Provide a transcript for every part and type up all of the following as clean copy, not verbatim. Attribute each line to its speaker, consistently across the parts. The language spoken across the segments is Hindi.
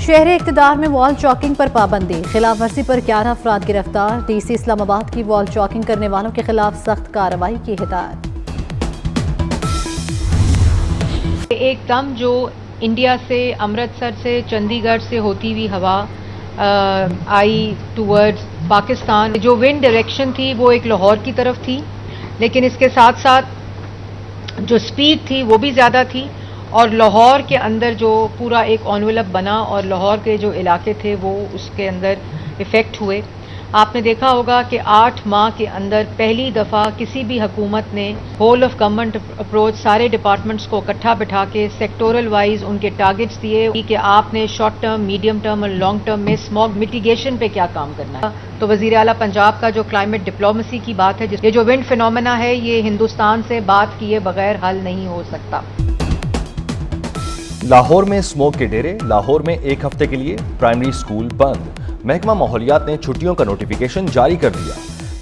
Speaker 1: शहर इक़्तिदार में वॉल चॉकिंग पर पाबंदी, खिलाफ वर्जी पर 11 अफराद गिरफ्तार। डीसी इस्लामाबाद की वॉल चॉकिंग करने वालों के खिलाफ सख्त कार्रवाई की हिदायत।
Speaker 2: एकदम जो इंडिया से, अमृतसर से, चंडीगढ़ से होती हुई हवा आई टूवर्ड्स पाकिस्तान, जो विंड डायरेक्शन थी वो एक लाहौर की तरफ थी, लेकिन इसके साथ साथ जो स्पीड थी वो भी ज़्यादा थी और लाहौर के अंदर जो पूरा एक एनवेलप बना और लाहौर के जो इलाके थे वो उसके अंदर इफ़ेक्ट हुए। आपने देखा होगा कि 8 माह के अंदर पहली दफ़ा किसी भी हुकूमत ने होल ऑफ गवर्नमेंट अप्रोच सारे डिपार्टमेंट्स को इकट्ठा बिठा के सेक्टोरल वाइज उनके टारगेट्स दिए कि आपने शॉर्ट टर्म, मीडियम टर्म और लॉन्ग टर्म में स्मॉग मिटिगेशन पे क्या काम करना है। तो वज़ीर आला पंजाब का जो क्लाइमेट डिप्लोमेसी की बात है, ये जो विंड फिनोमेना है, ये हिंदुस्तान से बात किए बगैर हल नहीं हो सकता।
Speaker 3: लाहौर में स्मोक के डेरे, लाहौर में एक हफ्ते के लिए प्राइमरी स्कूल बंद। महकमा माहौलियात ने छुट्टियों का नोटिफिकेशन जारी कर दिया।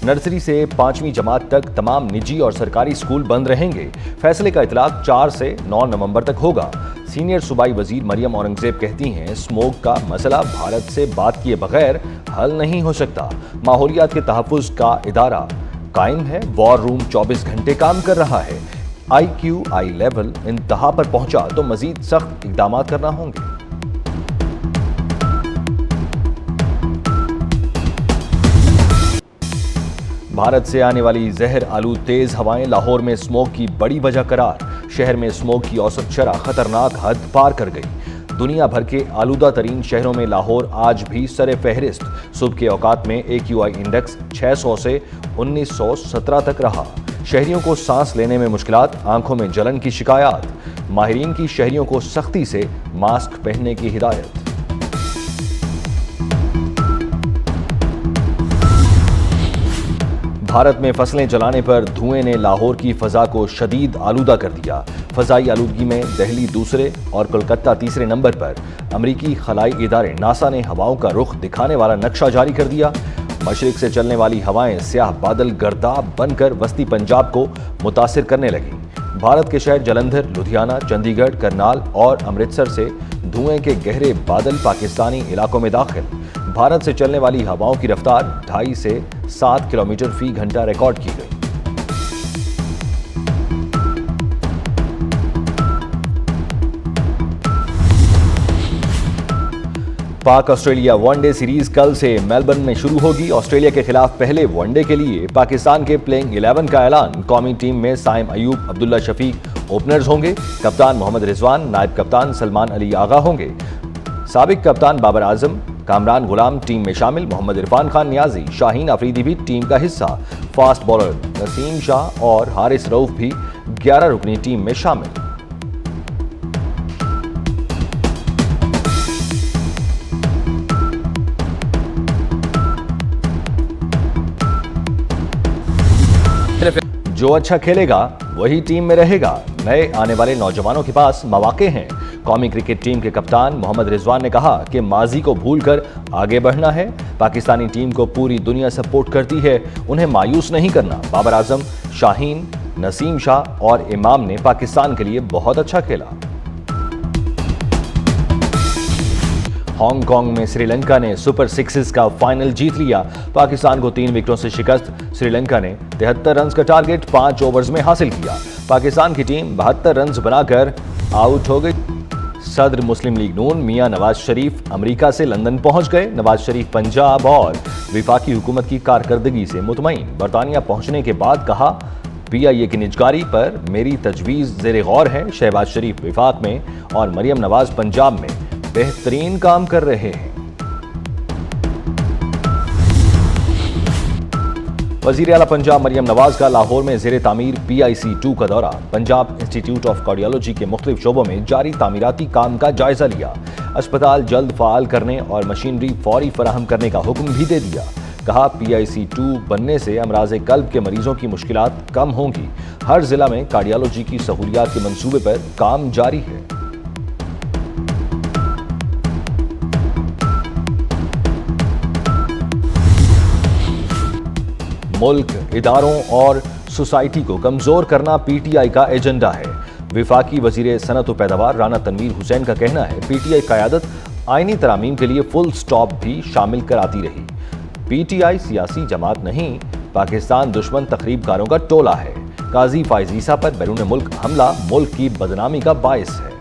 Speaker 3: नर्सरी से 5वीं जमात तक तमाम निजी और सरकारी स्कूल बंद रहेंगे। फैसले का इतलाक 4 से 9 नवंबर तक होगा। सीनियर सूबाई वजीर मरियम औरंगजेब कहती हैं, स्मोक का मसला भारत से बात किए बगैर हल नहीं हो सकता। माहौलियात के तहफ़्फ़ुज़ का इदारा कायम है, वॉर रूम 24 घंटे काम कर रहा है। IQI लेवल इंतहा पर पहुंचा तो मजीद सख्त इकदाम करना होंगे। भारत से आने वाली जहर आलूद तेज हवाएं लाहौर में स्मोक की बड़ी वजह करार। शहर में स्मोक की औसत शरह खतरनाक हद पार कर गई। दुनिया भर के आलूदा तरीन शहरों में लाहौर आज भी सरे फहरिस्त। सुबह के औकात में AQI इंडेक्स 600 से 1917 तक रहा। शहरियों को सांस लेने में मुश्किलात, आंखों में जलन की शिकायत। माहिरीन की शहरियों को सख्ती से मास्क पहनने की हिदायत। भारत में फसलें जलाने पर धुएं ने लाहौर की फजा को शदीद आलूदा कर दिया। फजाई आलूदगी में दिल्ली दूसरे और कोलकाता तीसरे नंबर पर। अमरीकी खलाई इदारे नासा ने हवाओं का रुख दिखाने वाला नक्शा जारी कर दिया। मशरिक से चलने वाली हवाएं स्याह बादल गर्दाब बनकर वस्ती पंजाब को मुतासिर करने लगी। भारत के शहर जलंधर, लुधियाना, चंडीगढ़, करनाल और अमृतसर से धुएं के गहरे बादल पाकिस्तानी इलाकों में दाखिल। भारत से चलने वाली हवाओं की रफ्तार 2.5 से 7 किलोमीटर फी घंटा रिकॉर्ड की गई। पाक ऑस्ट्रेलिया वनडे सीरीज कल से मेलबर्न में शुरू होगी। ऑस्ट्रेलिया के खिलाफ पहले वनडे के लिए पाकिस्तान के प्लेइंग 11 का ऐलान। कौमी टीम में साइम अयूब, अब्दुल्ला शफीक ओपनर्स होंगे। कप्तान मोहम्मद रिजवान, नायब कप्तान सलमान अली आगा होंगे। साबिक कप्तान बाबर आजम, कामरान गुलाम टीम में शामिल। मोहम्मद इरफान खान नियाजी, शाहीन अफरीदी भी टीम का हिस्सा। फास्ट बॉलर नसीम शाह और हारिस रऊफ भी 11 रुकनी टीम में शामिल। जो अच्छा खेलेगा वही टीम में रहेगा। नए आने वाले नौजवानों के पास मौके हैं। कौमी क्रिकेट टीम के कप्तान मोहम्मद रिजवान ने कहा कि माजी को भूलकर आगे बढ़ना है। पाकिस्तानी टीम को पूरी दुनिया सपोर्ट करती है, उन्हें मायूस नहीं करना। बाबर आजम, शाहीन, नसीम शाह और इमाम ने पाकिस्तान के लिए बहुत अच्छा खेला। हांगकांग में श्रीलंका ने सुपर सिक्सेस का फाइनल जीत लिया। पाकिस्तान को 3 विकेटों से शिकस्त। श्रीलंका ने 73 रन का टारगेट 5 ओवर्स में हासिल किया। पाकिस्तान की टीम 72 रन बनाकर आउट हो गई। सदर मुस्लिम लीग नून मियां नवाज शरीफ अमेरिका से लंदन पहुंच गए। नवाज शरीफ पंजाब और विफाकी हुकूमत की कारकर्दगी से मुतमईन। बरतानिया पहुंचने के बाद कहा, PIA की निजगारी पर मेरी तजवीज़ ज़ेरे गौर है। शहबाज शरीफ विफाक में और मरियम नवाज पंजाब में बेहतरीन काम कर रहे हैं। वज़ीर आला पंजाब मरियम नवाज का लाहौर में ज़ेरे तामीर PIC-2 का दौरा। पंजाब इंस्टीट्यूट ऑफ कार्डियोलॉजी के मुख्तलिफ शोबों में जारी तामीराती काम का जायजा लिया। अस्पताल जल्द फ़ाल करने और मशीनरी फौरी फराहम करने का हुक्म भी दे दिया। कहा, PIC-2 बनने से अमराज़े कल्ब के मरीजों की मुश्किलात कम होंगी। हर जिला में कार्डियोलॉजी की सहूलियात के मंसूबे पर काम जारी है। मुल्क, इदारों और सोसाइटी को कमजोर करना PTI का एजेंडा है। विफाकी वजीर सनत व पैदावार राना तनवीर हुसैन का कहना है, PTI क़यादत आईनी तरामीम के लिए फुल स्टॉप भी शामिल कराती रही। पीटीआई सियासी जमात नहीं, पाकिस्तान दुश्मन तकरीबकारों का टोला है। काजी फाइज ईसा पर बैरून मुल्क हमला मुल्क की बदनामी का बायस है।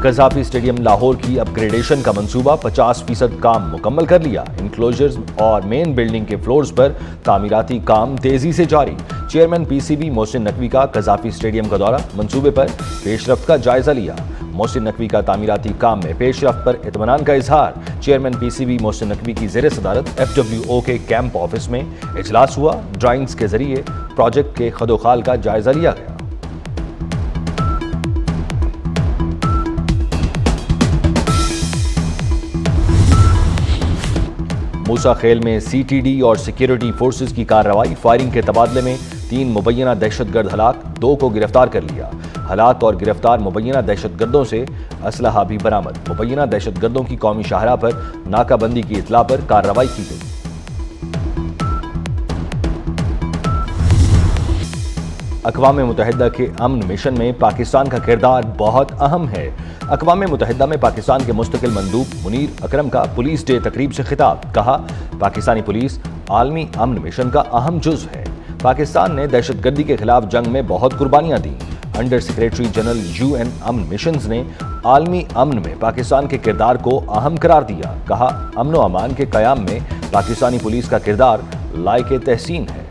Speaker 3: कज़ाफी स्टेडियम लाहौर की अपग्रेडेशन का मंसूबा 50% काम मुकम्मल कर लिया। इंक्लोजर्स और मेन बिल्डिंग के फ्लोर्स पर तामीराती काम तेजी से जारी। चेयरमैन पीसीबी मोहसिन नकवी का कज़ाफी स्टेडियम का दौरा, मंसूबे पर पेशरफ्त का जायजा लिया। मोहसिन नकवी का तामीराती काम में पेशरफ्त पर इत्मीनान का इजहार। चेयरमैन पीसीबी मोहसिन नकवी की ज़ेर सदारत FWO के कैंप ऑफिस में इजलास हुआ। ड्राइंग्स के जरिए प्रोजेक्ट के खदोखाल का जायजा लिया गया। मूसा खेल में CTD और सिक्योरिटी फोर्सेस की कार्रवाई, फायरिंग के तबादले में 3 मुबैना दहशतगर्द हलाक, 2 को गिरफ्तार कर लिया। हलाक और गिरफ्तार मुबैना दहशतगर्दों से असलहा भी बरामद। मुबैना दहशतगर्दों की कौमी शाहरा पर नाकाबंदी की इतला पर कार्रवाई की गई। अक़वाम मुत्तहिदा के अमन मिशन में पाकिस्तान का किरदार बहुत अहम है। अक़वाम मुत्तहिदा में पाकिस्तान के मुस्तकिल मंदूब मुनीर अकरम का पुलिस डे तकरीब से खिताब। कहा, पाकिस्तानी पुलिस आलमी अमन मिशन का अहम जुज़ है। पाकिस्तान ने दहशतगर्दी के खिलाफ जंग में बहुत कुर्बानियां दी। अंडर सेक्रेटरी जनरल UN अमन मिशंस ने आलमी अमन में पाकिस्तान के किरदार को अहम करार दिया। कहा, अमन व अमान के क़याम में पाकिस्तानी पुलिस का किरदार लायक तहसीन है।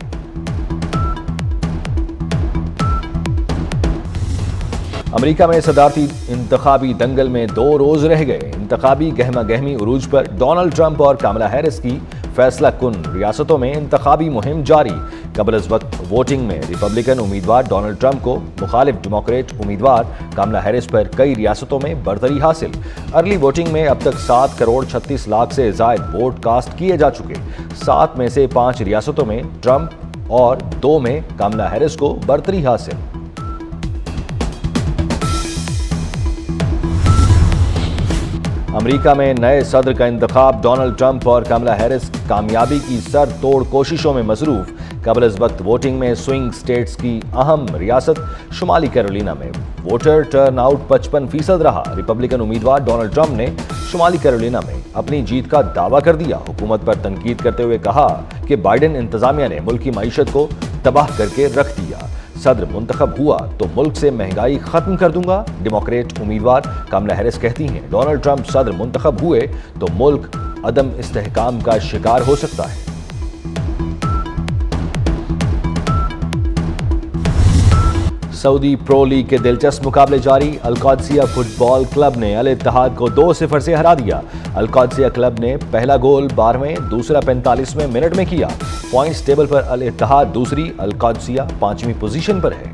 Speaker 3: अमेरिका में सदारती इंतखाबी दंगल में 2 रोज रह गए। इंतखाबी गहमा गहमी उरूज पर डोनाल्ड ट्रंप और कमला हैरिस की फैसला कुन रियासतों में इंतखाबी मुहिम जारी। कबल अज़ वक्त वोटिंग में रिपब्लिकन उम्मीदवार डोनाल्ड ट्रंप को मुखालिफ डेमोक्रेट उम्मीदवार कमला हैरिस पर कई रियासतों में बरतरी हासिल। अर्ली वोटिंग में अब तक 7 करोड़ 36 लाख से ज़ायद वोट कास्ट किए जा चुके। 7 में से 5 रियासतों में ट्रंप और 2 में कमला हैरिस को बरतरी हासिल। अमेरिका में नए सदर का इंतखाब, डोनाल्ड ट्रंप और कमला हैरिस कामयाबी की सर तोड़ कोशिशों में मसरूफ। कबल अज़ वक्त वोटिंग में स्विंग स्टेट्स की अहम रियासत शुमाली कैरोलिना में वोटर टर्न आउट 55% रहा। रिपब्लिकन उम्मीदवार डोनाल्ड ट्रंप ने शुमाली कैरोलिना में अपनी जीत का दावा कर दिया। हुकूमत पर तनकीद करते हुए कहा कि बाइडेन इंतजामिया ने मुल्क की मईशत को तबाह करके रख दिया। सदर मुंतखब हुआ तो मुल्क से महंगाई खत्म कर दूंगा। डेमोक्रेट उम्मीदवार कमला हैरिस कहती हैं, डोनाल्ड ट्रंप सदर मुंतखब हुए तो मुल्क अदम इस्तेहकाम का शिकार हो सकता है। सऊदी प्रो लीग के दिलचस्प मुकाबले जारी। अल-क़ादसिया फुटबॉल क्लब ने अल इत्तेहाद को 2-0 से हरा दिया। अल-क़ादसिया क्लब ने पहला गोल 12वें, दूसरा 45वें मिनट में किया। पॉइंट्स टेबल पर अल इत्तेहाद दूसरी, अल-क़ादसिया 5वीं पोजीशन पर है।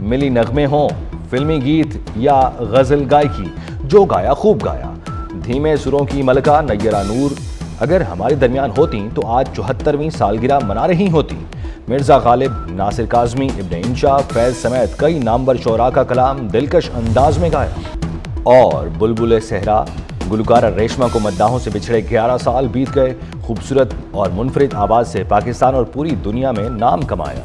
Speaker 3: मिली नगमे हों, फिल्मी गीत या गजल गायकी, जो गाया खूब गाया। धीमे सुरों की मलका नय्यरा नूर अगर हमारे दरमियान होती तो आज 74वीं सालगिरह मना रही होती। मिर्जा गालिब, नासिर काज़मी, इब्न इंशा, फैज़ समेत कई नामवर शोरा का कलाम दिलकश अंदाज में गाया। और बुलबुल सहरा गुलकारा रेशमा को मद्दाहों से बिछड़े 11 साल बीत गए। खूबसूरत और मुनफरिद आवाज़ से पाकिस्तान और पूरी दुनिया में नाम कमाया।